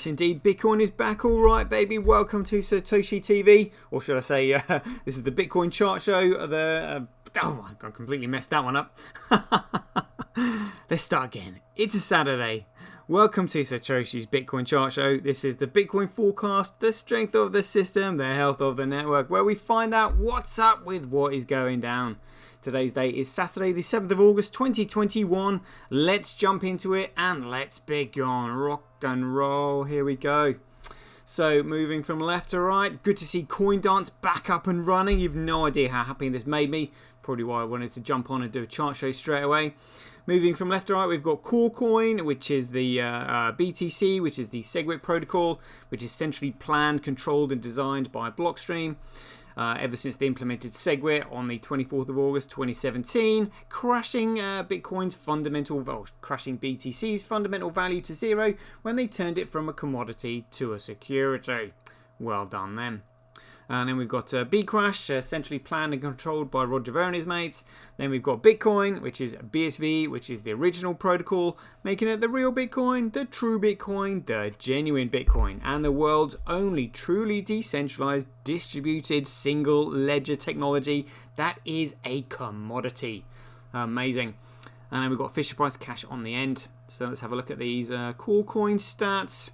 Yes, indeed. Bitcoin is back. All right, baby. Welcome to Satoshi TV. Or should I say, this is the Bitcoin chart show. Oh my God, completely messed that one up. Let's start again. It's a Saturday. Welcome to Satoshi's Bitcoin chart show. This is the Bitcoin forecast, the strength of the system, the health of the network, where we find out what's up with what is going down. Today's date is Saturday the 7th of August 2021. Let's jump into it and let's begin. Rock and roll. Here we go. So moving from left to right, good to see CoinDance back up and running. You've no idea how happy this made me. Probably why I wanted to jump on and do a chart show straight away. Moving from left to right, we've got Coin, which is the BTC, which is the SegWit protocol, which is centrally planned, controlled and designed by Blockstream. Ever since they implemented SegWit on the 24th of August 2017, crashing BTC's fundamental value to zero when they turned it from a commodity to a security. Well done them. And then we've got Bcrash, centrally planned and controlled by Roger Ver and his mates. Then we've got Bitcoin, which is BSV, which is the original protocol, making it the real Bitcoin, the true Bitcoin, the genuine Bitcoin, and the world's only truly decentralized, distributed, single ledger technology that is a commodity. Amazing. And then we've got Fisher Price cash on the end. So let's have a look at these Coin stats.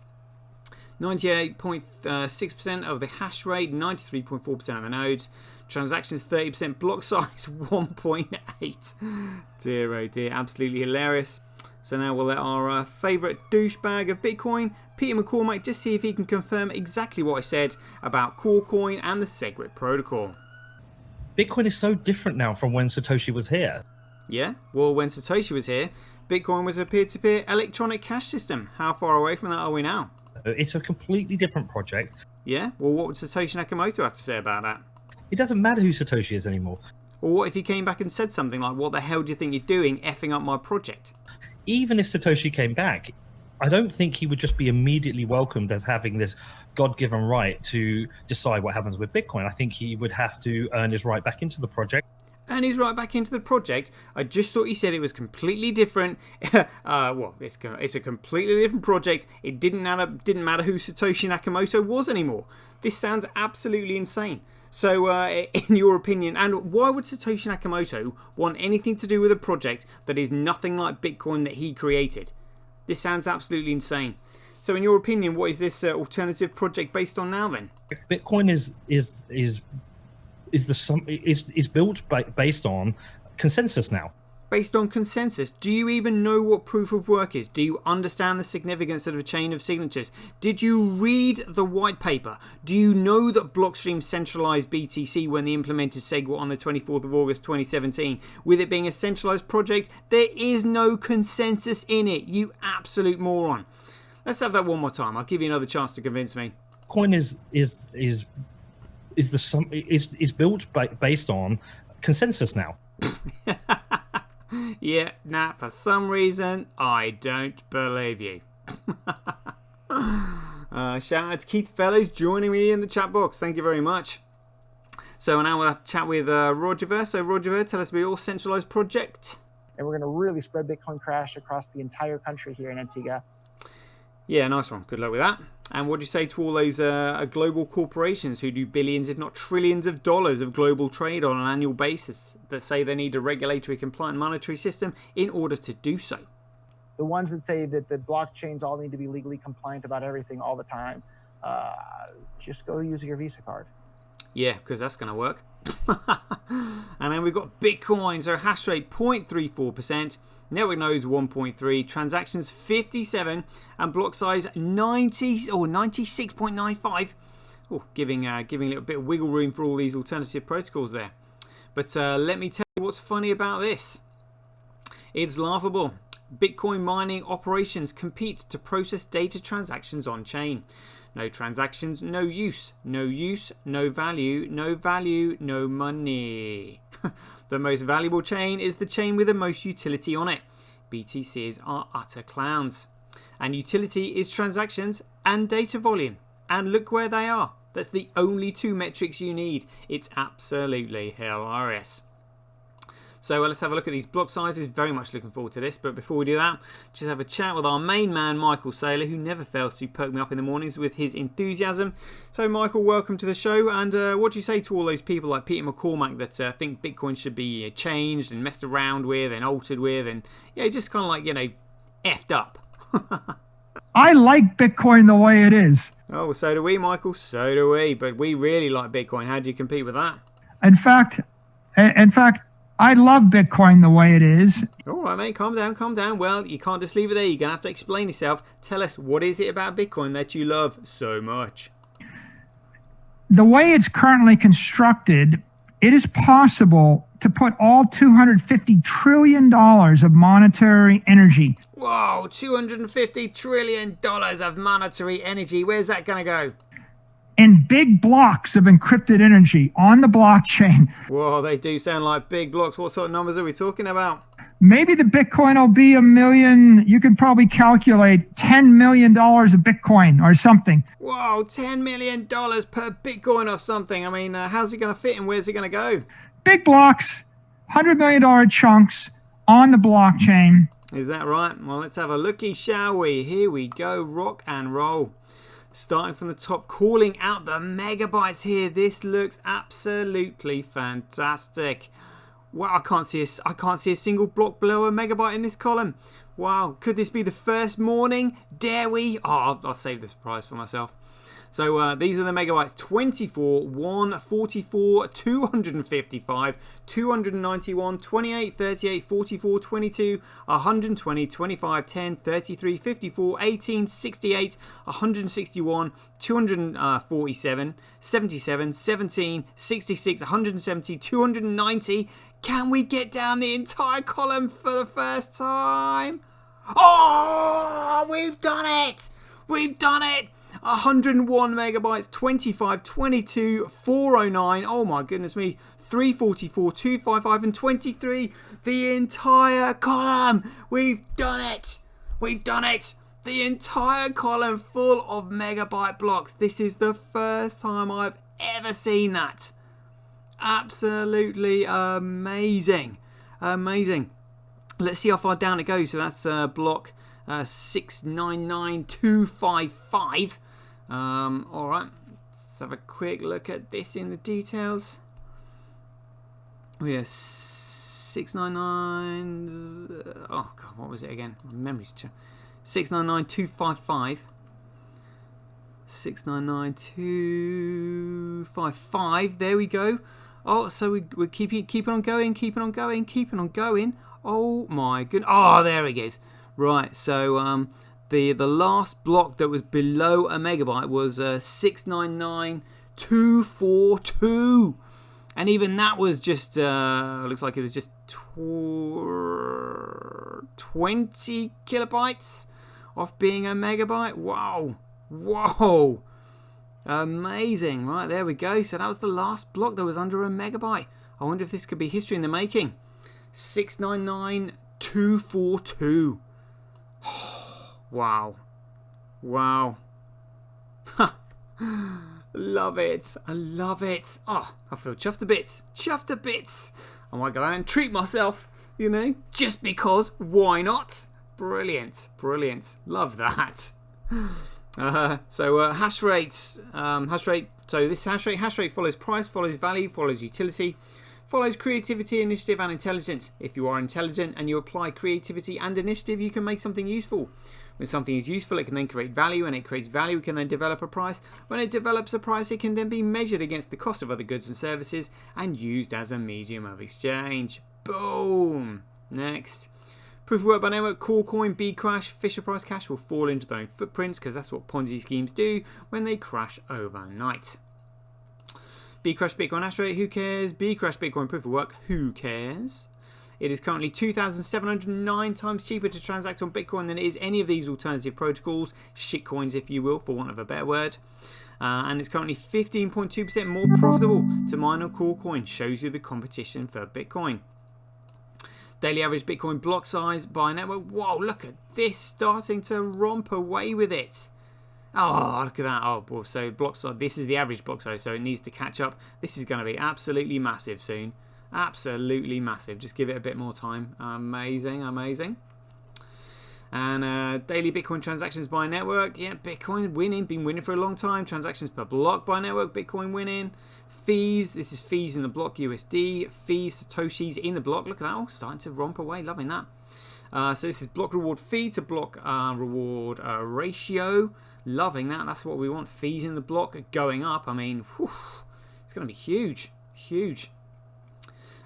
98.6% of the hash rate, 93.4% of the nodes, transactions 30%, block size 1.8. Dear oh dear, absolutely hilarious. So now we'll let our favourite douchebag of Bitcoin, Peter McCormack, just see if he can confirm exactly what I said about Coin and the SegWit protocol. Bitcoin is so different now from when Satoshi was here. Yeah, well, when Satoshi was here, Bitcoin was a peer-to-peer electronic cash system. How far away from that are we now? It's a completely different project. Yeah? Well, what would Satoshi Nakamoto have to say about that? It doesn't matter who Satoshi is anymore. Or what if he came back and said something like, what the hell do you think you're doing, effing up my project? Even if Satoshi came back, I don't think he would just be immediately welcomed as having this God-given right to decide what happens with Bitcoin. I think he would have to earn his right back into the project. And he's right back into the project. I just thought you said it was completely different. Well, it's a completely different project. It didn't matter who Satoshi Nakamoto was anymore. This sounds absolutely insane. So, in your opinion, and why would Satoshi Nakamoto want anything to do with a project that is nothing like Bitcoin that he created? This sounds absolutely insane. So, in your opinion, what is this alternative project based on now then? Bitcoin is built based on consensus now. Based on consensus. Do you even know what proof of work is? Do you understand the significance of a chain of signatures? Did you read the white paper? Do you know that Blockstream centralized BTC when they implemented SegWit on the 24th of August 2017? With it being a centralized project, there is no consensus in it, you absolute moron. Let's have that one more time. I'll give you another chance to convince me. Bitcoin is built based on consensus now. Yeah, nah, for some reason, I don't believe you. Shout out to Keith Fellows joining me in the chat box. Thank you very much. So now we'll have to chat with Roger Ver. So Roger Ver, tell us about your centralized project. And we're going to really spread Bitcoin Crash across the entire country here in Antigua. Yeah, nice one. Good luck with that. And what do you say to all those global corporations who do billions, if not trillions of dollars of global trade on an annual basis that say they need a regulatory compliant monetary system in order to do so? The ones that say that the blockchains all need to be legally compliant about everything all the time, just go use your Visa card. Yeah, because that's going to work. And then we've got Bitcoin. So hash rate 0.34%. Network nodes 1.3, transactions 57, and block size 90 or 96.95. Oh, giving a little bit of wiggle room for all these alternative protocols there. But let me tell you what's funny about this. It's laughable. Bitcoin mining operations compete to process data transactions on chain. No transactions, no use. No use, no value. No value, no money. The most valuable chain is the chain with the most utility on it. BTCs are utter clowns. And utility is transactions and data volume. And look where they are. That's the only two metrics you need. It's absolutely hilarious. So let's have a look at these block sizes. Very much looking forward to this. But before we do that, just have a chat with our main man, Michael Saylor, who never fails to perk me up in the mornings with his enthusiasm. So Michael, welcome to the show. And what do you say to all those people like Peter McCormack that think Bitcoin should be changed and messed around with and altered with and just kind of like, effed up? I like Bitcoin the way it is. Oh, so do we, Michael. So do we. But we really like Bitcoin. How do you compete with that? In fact, I love Bitcoin the way it is. All right, mate. Calm down. Well, you can't just leave it there. You're going to have to explain yourself. Tell us, what is it about Bitcoin that you love so much? The way it's currently constructed, it is possible to put all $250 trillion of monetary energy. Whoa, $250 trillion of monetary energy. Where's that going to go? In big blocks of encrypted energy on the blockchain. Whoa, they do sound like big blocks. What sort of numbers are we talking about? Maybe the Bitcoin will be $1 million. You can probably calculate $10 million of Bitcoin or something. Whoa, $10 million per Bitcoin or something. I mean, how's it going to fit and where's it going to go? Big blocks, $100 million chunks on the blockchain. Is that right? Well, let's have a looky, shall we? Here we go, rock and roll. Starting from the top, calling out the megabytes here. This looks absolutely fantastic. Wow, I can't see a single block below a megabyte in this column. Wow, could this be the first morning? Dare we? Oh, I'll save the surprise for myself. So these are the megabytes: 24, 1, 44, 255, 291, 28, 38, 44, 22, 120, 25, 10, 33, 54, 18, 68, 161, 247, 77, 17, 66, 170, 290. Can we get down the entire column for the first time? Oh, we've done it! We've done it! 101 megabytes, 25, 22, 409, oh my goodness me, 344, 255 and 23. The entire column! We've done it! We've done it! The entire column full of megabyte blocks. This is the first time I've ever seen that. Absolutely amazing. Amazing. Let's see how far down it goes. So that's block 699255. All right, let's have a quick look at this in the details. We have 699. Oh God, what was it again? My memory's 699255. 699255. There we go. Oh, so we're keeping on going. Oh my goodness. Oh, there it is. Right, so the last block that was below a megabyte was 699242, and even that was just looks like it was just 20 kilobytes off being a megabyte. Whoa, amazing. Right, there we go. So that was the last block that was under a megabyte. I wonder if this could be history in the making. 699242. Wow. Love it. I love it. Oh, I feel chuffed to bits. I might go out and treat myself, just because. Why not? Brilliant. Love that. So hash rates. So this hash rate follows price, follows value, follows utility, follows creativity, initiative and intelligence. If you are intelligent and you apply creativity and initiative, you can make something useful. When something is useful, it can then create value, and it creates value, it can then develop a price. When it develops a price, it can then be measured against the cost of other goods and services and used as a medium of exchange. Boom! Next. Proof of work by network: Coolcoin, Bcrash, Fisher Price Cash will fall into their own footprints because that's what Ponzi schemes do when they crash overnight. Bcrash Bitcoin hash rate, who cares? Bcrash Bitcoin proof of work, who cares? It is currently 2,709 times cheaper to transact on Bitcoin than it is any of these alternative protocols, shitcoins if you will, for want of a better word. And it's currently 15.2% more profitable to mine on Coolcoin. Shows you the competition for Bitcoin. Daily average Bitcoin block size by network. Whoa, look at this, starting to romp away with it. Oh, look at that. Oh, well, so block size. This is the average block size, so it needs to catch up. This is going to be absolutely massive soon. Absolutely massive. Just give it a bit more time. Amazing, amazing. And daily Bitcoin transactions by network. Yeah, Bitcoin winning. Been winning for a long time. Transactions per block by network. Bitcoin winning. Fees. This is fees in the block USD. Fees Satoshis in the block. Look at that. Oh, starting to romp away. Loving that. So this is block reward fee to block reward ratio. Loving that. That's what we want. Fees in the block going up. I mean, whew, it's going to be huge. Huge.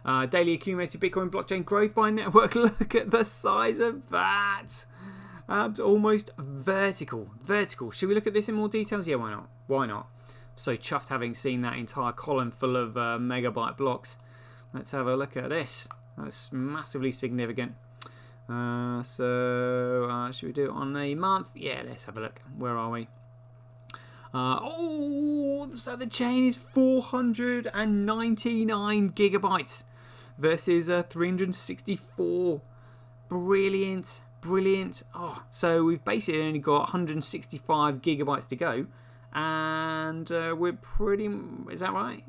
Daily accumulated Bitcoin blockchain growth by network. Look at the size of that. Almost vertical. Vertical. Should we look at this in more details? Yeah, why not? Why not? So chuffed having seen that entire column full of megabyte blocks. Let's have a look at this. That's massively significant. Should we do it on a month? Yeah, let's have a look. Where are we? So the chain is 499 gigabytes versus 364. Brilliant, brilliant. Oh, so we've basically only got 165 gigabytes to go, and we're pretty. Is that right?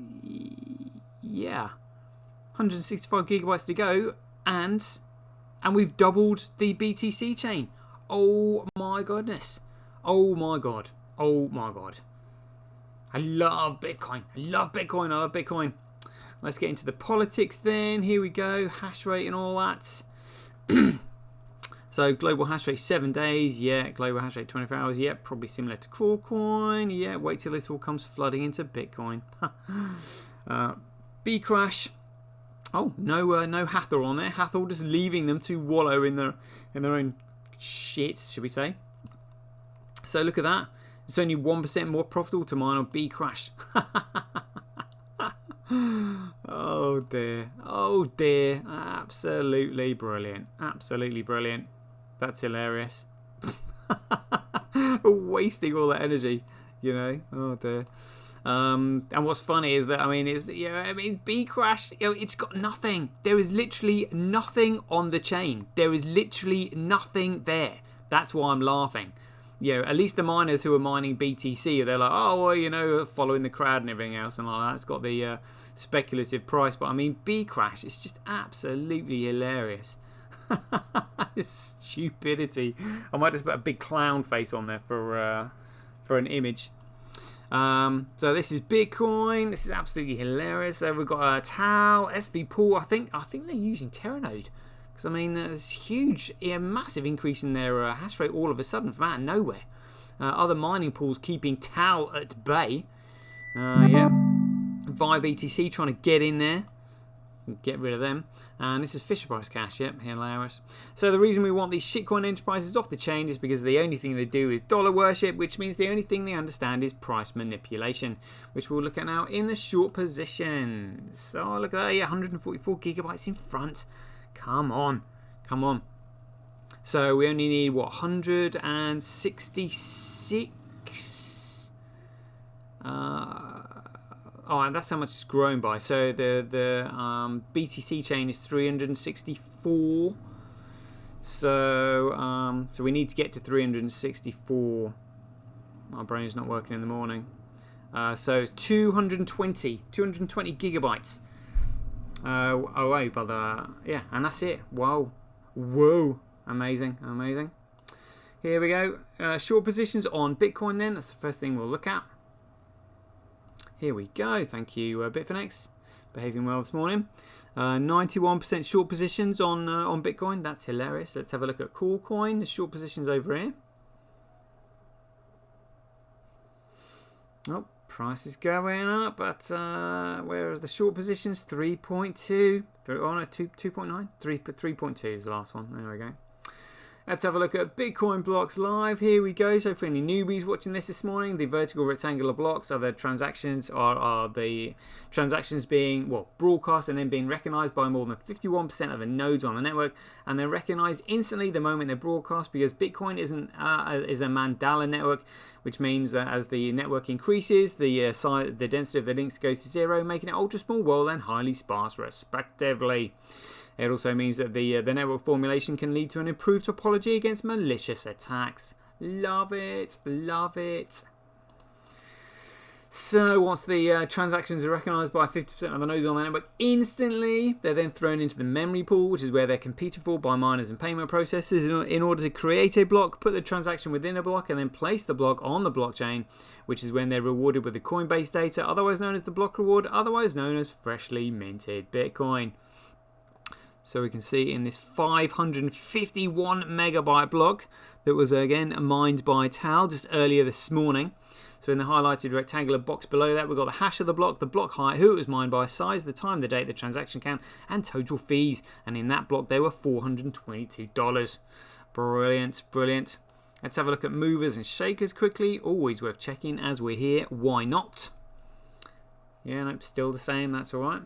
Yeah, 165 gigabytes to go, and we've doubled the BTC chain. Oh my goodness. Oh my god. Oh my god. I love Bitcoin. I love Bitcoin. I love Bitcoin. Let's get into the politics then. Here we go. Hash rate and all that. So global hash rate 7 days. Yeah. Global hash rate 24 hours. Yeah. Probably similar to Colum. Yeah. Wait till this all comes flooding into Bitcoin. B crash. Oh, no Hathor on there. Hathor just leaving them to wallow in their own shit, should we say? So look at that. It's only 1% more profitable to mine on B crash. Oh dear. Oh dear. Absolutely brilliant. Absolutely brilliant. That's hilarious. Wasting all that energy, you know. Oh dear. And what's funny is that B crash, it's got nothing. There is literally nothing on the chain. There is literally nothing there. That's why I'm laughing. At least the miners who are mining BTC, they're like, oh well, following the crowd and everything else and all that. It's got the speculative price, but I mean B crash is just absolutely hilarious. It's stupidity. I might just put a big clown face on there for an image. So this is Bitcoin. This is absolutely hilarious. So we've got Tau, SV Pool. I think they're using Terranode, because I mean there's huge, massive increase in their hash rate all of a sudden from out of nowhere. Other mining pools keeping Tau at bay. Yeah, ViBTC trying to get in there. Get rid of them. And this is Fisher Price Cash. Yep, hilarious. So the reason we want these shitcoin enterprises off the chain is because the only thing they do is dollar worship, which means the only thing they understand is price manipulation, which we'll look at now in the short positions. So look at that. Yeah, 144 gigabytes in front. Come on. Come on. So we only need, 166? And that's how much it's grown by. So the BTC chain is 364. So we need to get to 364. My brain's not working in the morning. So 220 gigabytes. And that's it. Whoa, amazing. Here we go. Short positions on Bitcoin. Then that's the first thing we'll look at. Here we go. Thank you, Bitfinex. Behaving well this morning. 91% short positions on Bitcoin. That's hilarious. Let's have a look at Coolcoin. The short positions over here. Oh, price is going up, but where are the short positions? 3.2. 2.9. 3.2 is the last one. There we go. Let's have a look at Bitcoin blocks live. Here we go. So for any newbies watching this morning, the vertical rectangular blocks are the transactions, are the transactions being broadcast and then being recognized by more than 51% of the nodes on the network, and they're recognized instantly the moment they're broadcast, because Bitcoin is a Mandela network, which means that as the network increases, the density of the links goes to 0, making it ultra small, well, and highly sparse respectively. It also means that the network formulation can lead to an improved topology against malicious attacks. Love it, love it. So once the transactions are recognised by 50% of the nodes on the network instantly, they're then thrown into the memory pool, which is where they're competed for by miners and payment processors in order to create a block, put the transaction within a block, and then place the block on the blockchain, which is when they're rewarded with the Coinbase data, otherwise known as the block reward, otherwise known as freshly minted Bitcoin. So we can see in this 551 megabyte block that was again mined by Tal just earlier this morning. So in the highlighted rectangular box below that, we've got the hash of the block height, who it was mined by, size, the time, the date, the transaction count, and total fees. And in that block, they were $422. Brilliant, brilliant. Let's have a look at movers and shakers quickly. Always worth checking as we're here. Why not? Yeah, nope, still the same. That's all right.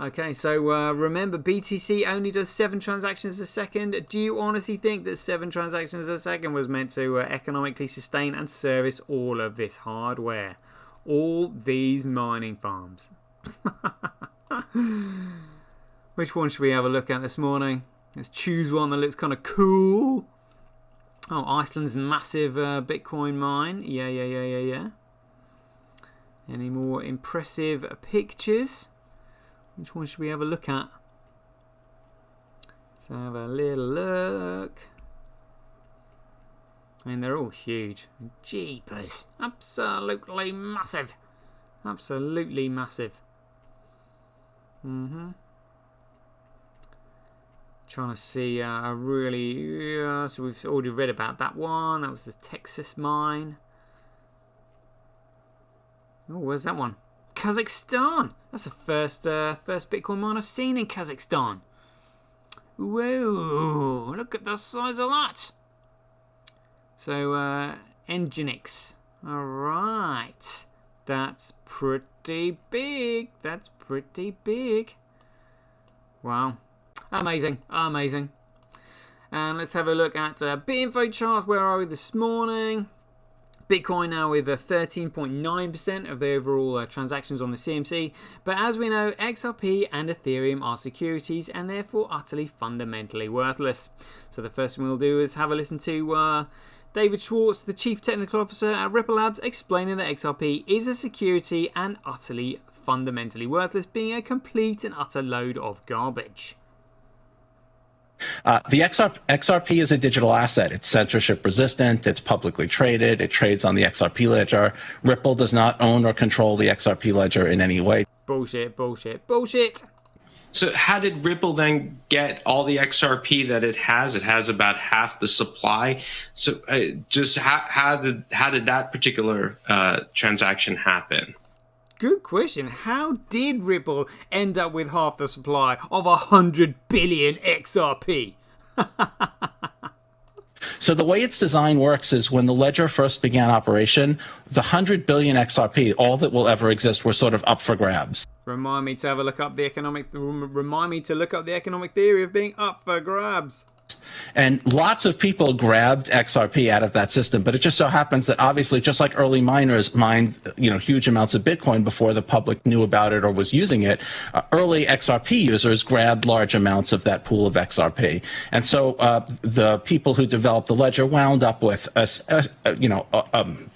Okay, so remember, BTC only does 7 transactions a second. Do you honestly think that 7 transactions a second was meant to economically sustain and service all of this hardware? All these mining farms. Which one should we have a look at this morning? Let's choose one that looks kind of cool. Oh, Iceland's massive Bitcoin mine. Yeah. Any more impressive pictures? Which one should we have a look at? Let's have a little look. I mean, they're all huge. Jeepers. Absolutely massive. Absolutely massive. Trying to see a really... so we've already read about that one. That was the Texas mine. Oh, where's that one? Kazakhstan. That's the first Bitcoin mine I've seen in Kazakhstan. Whoa, look at the size of that. So, Nginx. Alright. That's pretty big. That's pretty big. Wow. Amazing. Amazing. And let's have a look at BitInfo chart. Where are we this morning? Bitcoin now with 13.9% of the overall transactions on the CMC. But as we know, XRP and Ethereum are securities and therefore utterly fundamentally worthless. So the first thing we'll do is have a listen to David Schwartz, the Chief Technical Officer at Ripple Labs, explaining that XRP is a security and utterly fundamentally worthless, being a complete and utter load of garbage. The XRP is a digital asset. It's censorship resistant. It's publicly traded. It trades on the XRP ledger. Ripple does not own or control the XRP ledger in any way. Bullshit, bullshit, bullshit. So how did Ripple then get all the XRP that it has? It has about half the supply. So just how did that particular transaction happen? Good question. How did Ripple end up with half the supply of 100 billion XRP? So the way its design works is when the ledger first began operation, the 100 billion XRP, all that will ever exist, were sort of up for grabs. Remind me to have a look up the economic. Remind me to look up the economic theory of being up for grabs. And lots of people grabbed XRP out of that system, but it just so happens that obviously, just like early miners mined, huge amounts of Bitcoin before the public knew about it or was using it, early XRP users grabbed large amounts of that pool of XRP. And so the people who developed the ledger wound up with, the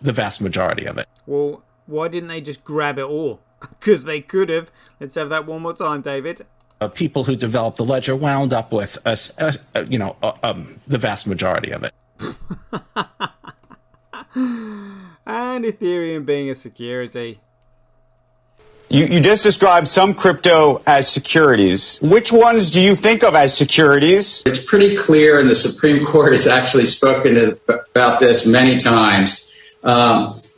vast majority of it. Well, why didn't they just grab it all? Because they could have. Let's have that one more time, David. People who developed the ledger wound up with, the vast majority of it. And Ethereum being a security. You just described some crypto as securities. Which ones do you think of as securities? It's pretty clear, and the Supreme Court has actually spoken about this many times.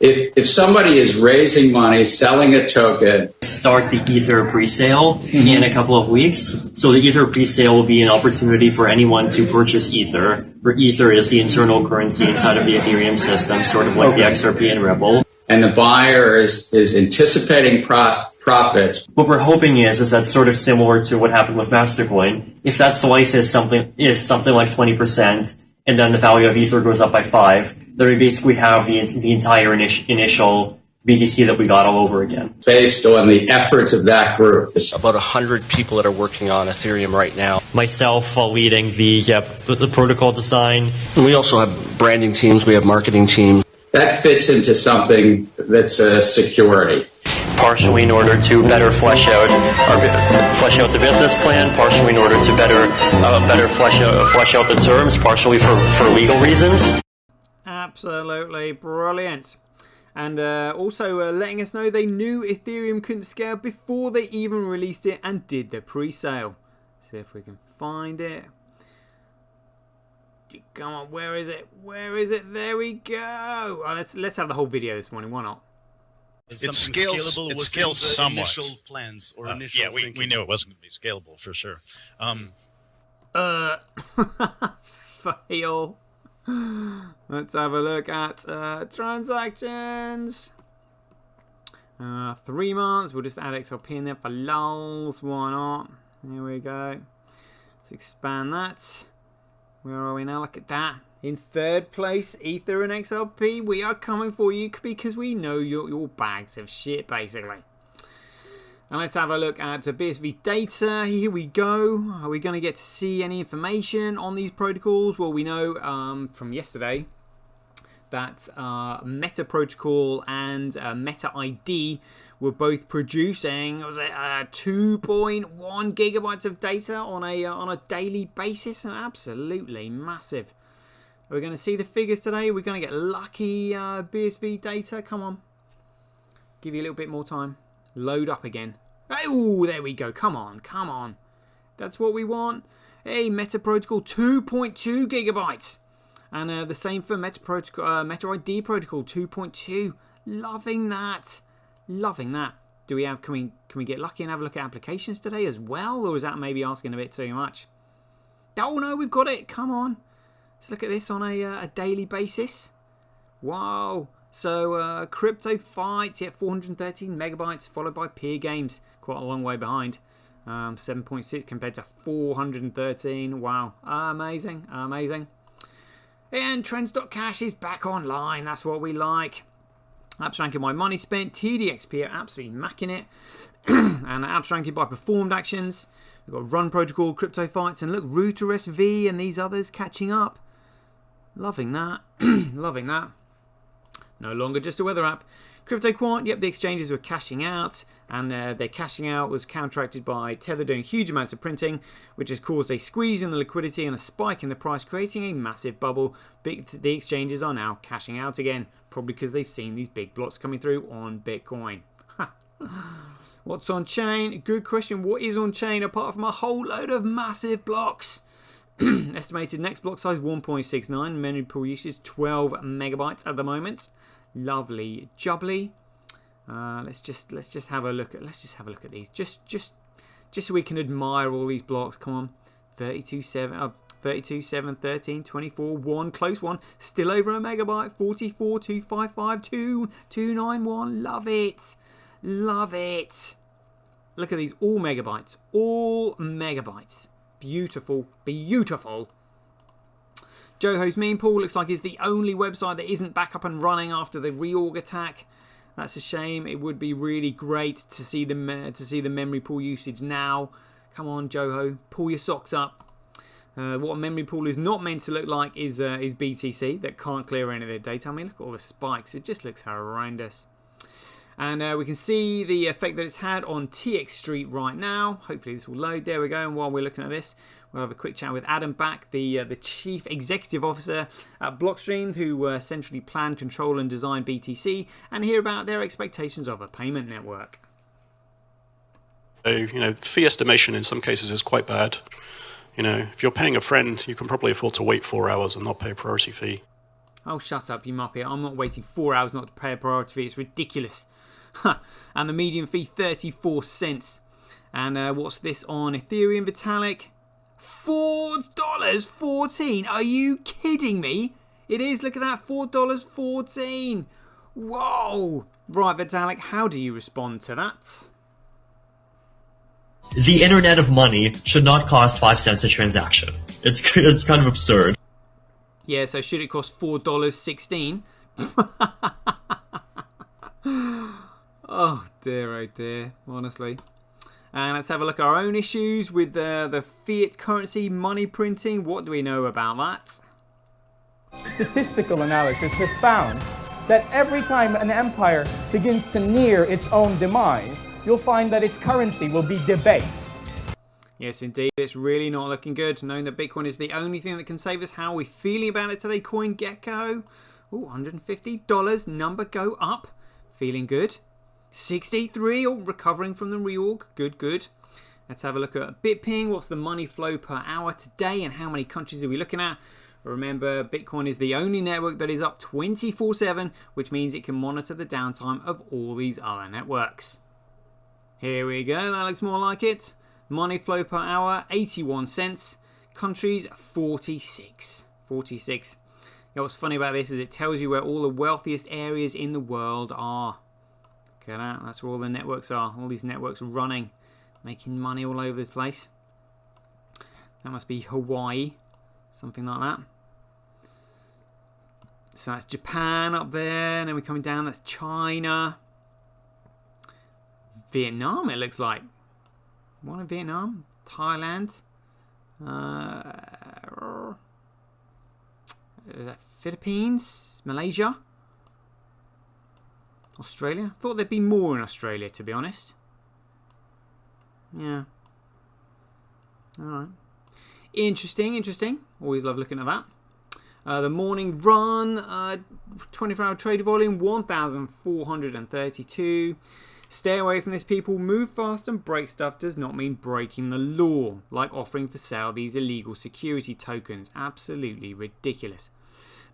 If somebody is raising money, selling a token, start the Ether pre-sale in a couple of weeks. So the Ether pre-sale will be an opportunity for anyone to purchase Ether. For Ether is the internal currency inside of the Ethereum system, sort of like the XRP and Ripple. And the buyer is anticipating profits. What we're hoping is that sort of similar to what happened with Mastercoin. If that slice is something like 20%, and then the value of Ether goes up by 5, then we basically have the entire initial BTC that we got all over again. Based on the efforts of that group. About 100 people that are working on Ethereum right now. Myself leading the protocol design. And we also have branding teams, we have marketing teams. that fits into something that's a security. Partially in order to better flesh out the business plan, partially in order to better flesh out the terms, partially for legal reasons. Absolutely brilliant. And also letting us know they knew Ethereum couldn't scale before they even released it and did the pre-sale. See if we can find it. Come on, where is it? Where is it? There we go. Oh, let's have the whole video this morning. Why not? It scales somewhat. Initial plans or initial thinking. We knew it wasn't going to be scalable for sure. Fail. Let's have a look at transactions. 3 months. We'll just add XRP in there for lulz. Why not? Here we go. Let's expand that. Where are we now? Look at that. In third place, Ether and XRP. We are coming for you because we know your bags of shit, basically. And let's have a look at BSV data. Here we go. Are we going to get to see any information on these protocols? Well, we know from yesterday that Meta Protocol and Meta ID were both producing 2.1 gigabytes of data on a daily basis. Absolutely massive. Are we going to see the figures today? We're going to get lucky BSV data. Come on. Give you a little bit more time. Load up again. Oh, there we go. Come on, come on. That's what we want. Hey, Meta Protocol 2.2 gigabytes. And the same for Meta ID Protocol 2.2. Loving that. Loving that. Do we have? Can we get lucky and have a look at applications today as well, or is that maybe asking a bit too much? Oh no, we've got it. Come on. Let's look at this on a daily basis. Wow. So Crypto Fight, yeah, 413 megabytes, followed by Peer Games, quite a long way behind. 7.6 compared to 413. Wow. Amazing. Amazing. And Trends.cash is back online. That's what we like. Apps ranking by money spent. TDXP are absolutely macking it. And apps ranking by performed actions. We've got Run Protocol, Crypto Fights, and look, Router SV and these others catching up. Loving that. Loving that. No longer just a weather app. Crypto Quant, yep, the exchanges were cashing out, and their cashing out was counteracted by Tether doing huge amounts of printing, which has caused a squeeze in the liquidity and a spike in the price, creating a massive bubble. The exchanges are now cashing out again, probably because they've seen these big blocks coming through on Bitcoin. What's on chain? Good question. What is on chain apart from a whole load of massive blocks? Estimated next block size 1.69, memory pool usage 12 megabytes at the moment. Lovely jubbly. Let's just have a look at these. Just so we can admire all these blocks. Come on. 32 7 13 24 1 close one, still over a megabyte. 44 255 291. Love it. Love it. Look at these, all megabytes. All megabytes. Beautiful, beautiful. Joho's meme pool looks like it's the only website that isn't back up and running after the reorg attack. That's a shame. It would be really great to see the memory pool usage now. Come on, Joho, pull your socks up. What a memory pool is not meant to look like is BTC that can't clear any of their data. I mean, look at all the spikes. It just looks horrendous. And we can see the effect that it's had on TX Street right now. Hopefully this will load. There we go. And while we're looking at this, we'll have a quick chat with Adam Back, the Chief Executive Officer at Blockstream, who centrally planned, control and design BTC, and hear about their expectations of a payment network. So, fee estimation in some cases is quite bad. If you're paying a friend, you can probably afford to wait 4 hours and not pay a priority fee. Oh, shut up, you muppet. I'm not waiting 4 hours not to pay a priority fee. It's ridiculous. And the median fee 34 cents. And what's this on Ethereum, Vitalik? $4.14. Are you kidding me? It is. Look at that. $4.14. Whoa. Right, Vitalik, how do you respond to that? The Internet of Money should not cost 5 cents a transaction. It's kind of absurd. Yeah, so should it cost $4.16? Oh dear, honestly. And let's have a look at our own issues with the fiat currency money printing. What do we know about that? Statistical analysis has found that every time an empire begins to near its own demise, you'll find that its currency will be debased. Yes, indeed. It's really not looking good. Knowing that Bitcoin is the only thing that can save us. How are we feeling about it today? CoinGecko. Ooh, $150. Number go up. Feeling good. 63. Oh, recovering from the reorg. Good, good. Let's have a look at BitPing. What's the money flow per hour today and how many countries are we looking at? Remember, Bitcoin is the only network that is up 24/7, which means it can monitor the downtime of all these other networks. Here we go. That looks more like it. Money flow per hour, 81 cents. Countries, 46. 46. You know, what's funny about this is it tells you where all the wealthiest areas in the world are. Look at that. That's where all the networks are. All these networks running, making money all over the place. That must be Hawaii. Something like that. So that's Japan up there. And then we're coming down. That's China. Vietnam, it looks like. One in Vietnam, Thailand, Philippines, Malaysia, Australia. I thought there'd be more in Australia, to be honest. Yeah. Alright. Interesting, interesting. Always love looking at that. The morning run, 24-hour trade volume, 1,432. Stay away from this, people. Move fast and break stuff does not mean breaking the law, like offering for sale these illegal security tokens. Absolutely ridiculous.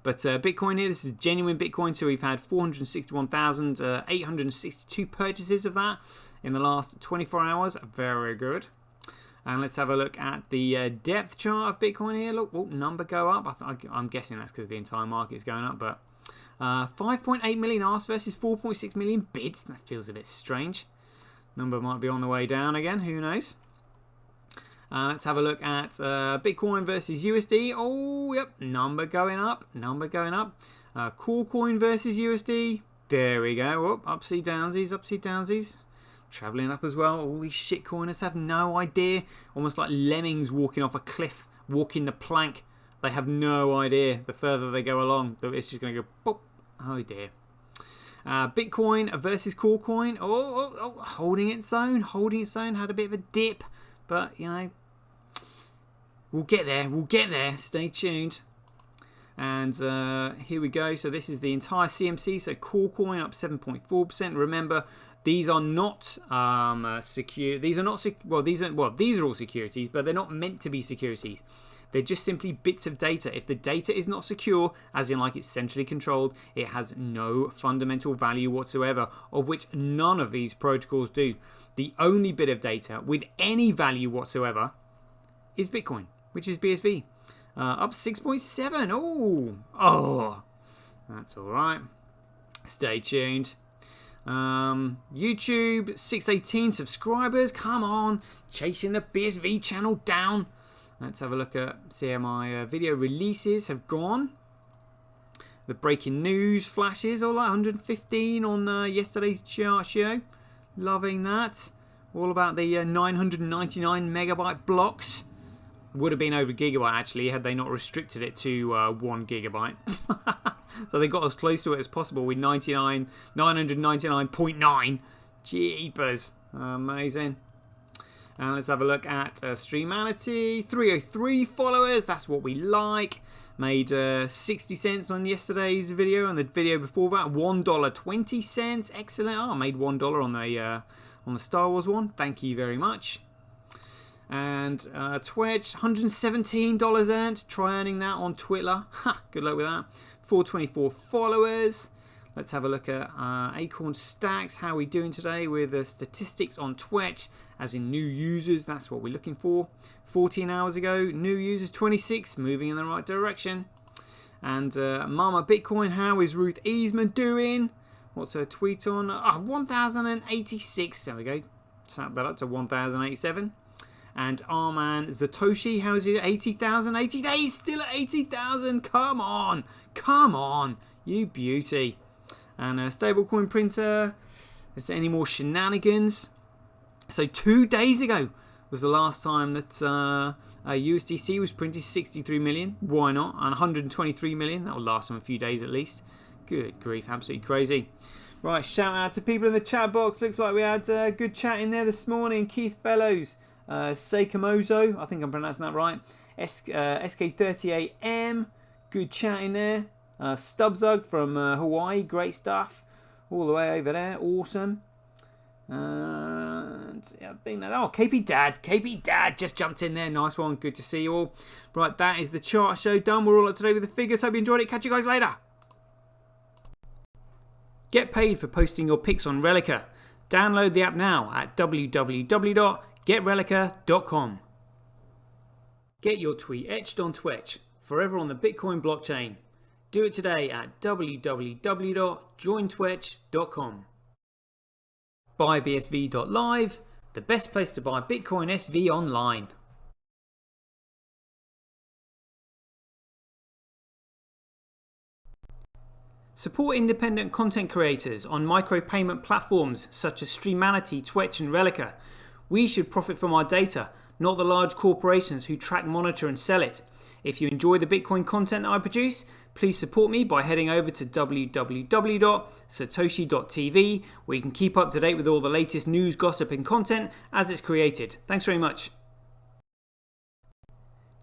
But Bitcoin here, this is genuine Bitcoin, so we've had 461,862 purchases of that in the last 24 hours. Very good. And let's have a look at the depth chart of Bitcoin here. Look, oh, number go up. I'm guessing that's because the entire market is going up, but 5.8 million asks versus 4.6 million bids. That feels a bit strange. Number might be on the way down again. Who knows? Let's have a look at Bitcoin versus USD. Oh, yep. Number going up. Number going up. Coin versus USD. There we go. Oh, upsy downsies. Upsy downsies. Traveling up as well. All these shitcoiners have no idea. Almost like lemmings walking off a cliff, walking the plank. They have no idea. The further they go along, it's just going to go pop. Oh dear. Bitcoin versus Coin. Oh, holding its own. Holding its own. Had a bit of a dip. But, you know, we'll get there. We'll get there. Stay tuned. And here we go. So this is the entire CMC. So Coin up 7.4%. Remember, these are not secure. These are not these are all securities, but they're not meant to be securities. They're just simply bits of data. If the data is not secure, as in like it's centrally controlled, it has no fundamental value whatsoever, of which none of these protocols do. The only bit of data with any value whatsoever is Bitcoin, which is BSV. Up 6.7. Oh, that's all right. Stay tuned. YouTube, 618 subscribers. Come on, chasing the BSV channel down. Let's have a look at, see how my video releases have gone. The breaking news flashes, all like 115 on yesterday's chart show. Loving that. All about the 999 megabyte blocks. Would have been over gigabyte actually had they not restricted it to 1 gigabyte. So they got as close to it as possible with 999.9. Jeepers. Amazing. And let's have a look at Streamanity. 303 followers. That's what we like. Made 60 cents on yesterday's video and the video before that. $1.20. Excellent. Oh, I made $1 on the Star Wars one. Thank you very much. And Twitch, $117 earned. Try earning that on Twitter. Ha, good luck with that. 424 followers. Let's have a look at Acorn Stacks. How are we doing today with the statistics on Twitch, as in new users? That's what we're looking for. 14 hours ago, new users 26, moving in the right direction. And Mama Bitcoin, how is Ruth Easman doing? What's her tweet on? 1,086. There we go. Snap that up to 1,087. And Arman Zatoshi, how is it? 80,000. 80 days, still at 80,000. Come on. Come on. You beauty. And a stablecoin printer. Is there any more shenanigans? So 2 days ago was the last time that USDC was printed. 63 million. Why not? And 123 million. That will last them a few days at least. Good grief, absolutely crazy. Right, shout out to people in the chat box. Looks like we had good chat in there this morning. Keith Fellows, Seikamozo, I think I'm pronouncing that right. SK38M, good chat in there. Stubbsug from Hawaii, great stuff. All the way over there, awesome. And yeah, I think that, KP Dad just jumped in there. Nice one, good to see you all. Right, that is the chart show done. We're all up to date with the figures. Hope you enjoyed it. Catch you guys later. Get paid for posting your pics on Relica. Download the app now at www.getrelica.com. Get your tweet etched on Twitch, forever on the Bitcoin blockchain. Do it today at www.jointwitch.com. BuyBSV.live, the best place to buy Bitcoin SV online. Support independent content creators on micropayment platforms such as Streamanity, Twitch and Relica. We should profit from our data, not the large corporations who track, monitor and sell it. If you enjoy the Bitcoin content that I produce, please support me by heading over to www.satoshi.tv, where you can keep up to date with all the latest news, gossip and content as it's created. Thanks very much.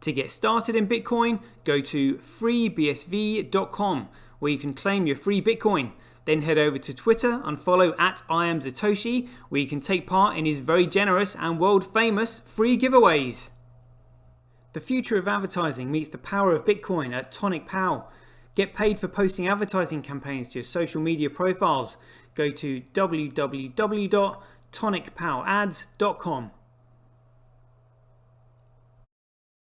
To get started in Bitcoin, go to freebsv.com, where you can claim your free Bitcoin. Then head over to Twitter and follow @IamSatoshi, where you can take part in his very generous and world famous free giveaways. The future of advertising meets the power of Bitcoin at Tonic Pow. Get paid for posting advertising campaigns to your social media profiles. Go to www.tonicpowads.com.